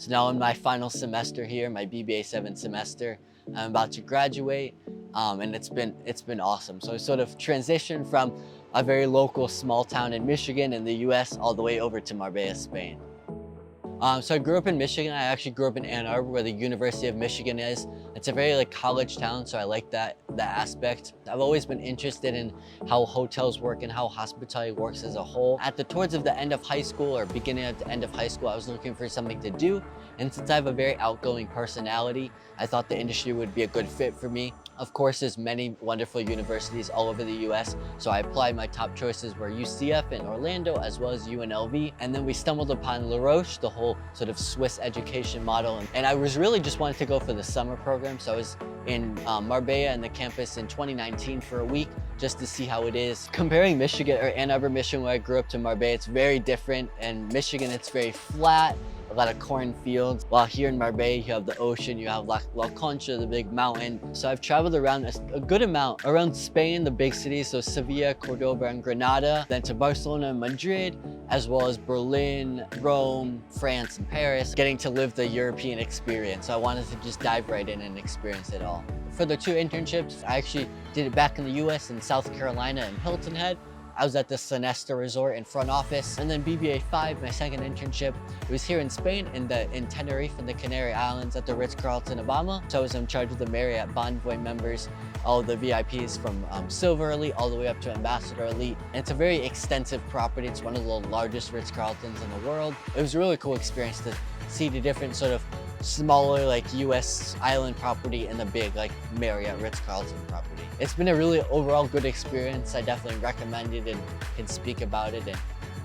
So now in my final semester here, my BBA 7 semester, I'm about to graduate, and it's been awesome. So I sort of transitioned from a very local small town in Michigan in the US all the way over to Marbella, Spain. So I grew up in Michigan. I actually grew up in Ann Arbor, where the University of Michigan is. It's a very college town, so I like that aspect. I've always been interested in how hotels work and how hospitality works as a whole. Towards the end of high school or beginning at the end of high school, I was looking for something to do. And since I have a very outgoing personality, I thought the industry would be a good fit for me. Of course, there's many wonderful universities all over the US, so I applied. My top choices were UCF in Orlando, as well as UNLV. And then we stumbled upon Les Roches, the whole sort of Swiss education model. And I was really just wanted to go for the summer program. So I was in Marbella and the campus in 2019 for a week, just to see how it is. Comparing Michigan, or Ann Arbor, Michigan, where I grew up, to Marbella, it's very different. In Michigan, it's very flat, a lot of cornfields. While here in Marbella, you have the ocean, you have La Concha, the big mountain. So I've traveled around a good amount around Spain, the big cities, so Sevilla, Cordoba, and Granada, then to Barcelona and Madrid, as well as Berlin, Rome, France, and Paris, getting to live the European experience. So I wanted to just dive right in and experience it all. For the 2 internships, I actually did it back in the US in South Carolina and Hilton Head. I was at the Sonesta Resort in front office. And then BBA 5, my second internship, it was here in Spain, in Tenerife, in the Canary Islands, at the Ritz-Carlton Obama. So I was in charge of the Marriott Bonvoy members, all the VIPs from Silver Elite all the way up to Ambassador Elite. And it's a very extensive property. It's one of the largest Ritz-Carltons in the world. It was a really cool experience to see the different sort of smaller US island property and the big Marriott Ritz-Carlton property. It's been a really overall good experience. I definitely recommend it and can speak about it. And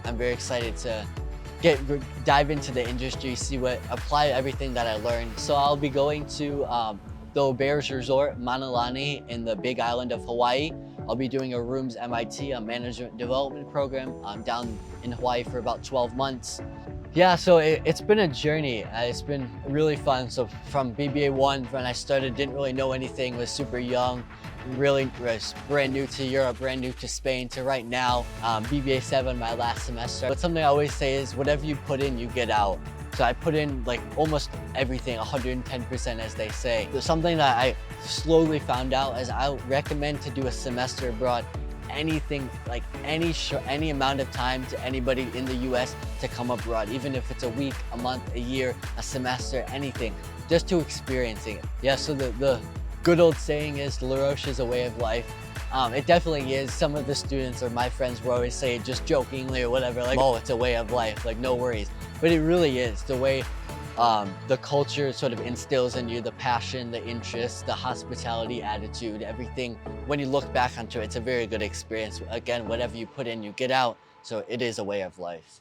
I'm very excited to dive into the industry, apply everything that I learned. So I'll be going to the Auberge Resort, Manalani, in the big island of Hawaii. I'll be doing a Rooms MIT, a management development program. I'm down in Hawaii for about 12 months. Yeah, so it's been a journey. It's been really fun. So from BBA 1, when I started, didn't really know anything, was super young, really was brand new to Europe, brand new to Spain, to right now, BBA 7, my last semester. But something I always say is, whatever you put in, you get out. So I put in almost everything, 110%, as they say. So something that I slowly found out is I recommend to do a semester abroad. Anything, any amount of time to anybody in the US to come abroad, even if it's a week, a month, a year, a semester, anything, just to experiencing it. Yeah, so the good old saying is, Les Roches is a way of life. It definitely is. Some of the students or my friends will always say it just jokingly or whatever, oh, it's a way of life, no worries. But it really is the way the culture sort of instills in you, the passion, the interest, the hospitality attitude, everything. When you look back onto it, it's a very good experience. Again, whatever you put in, you get out. So it is a way of life.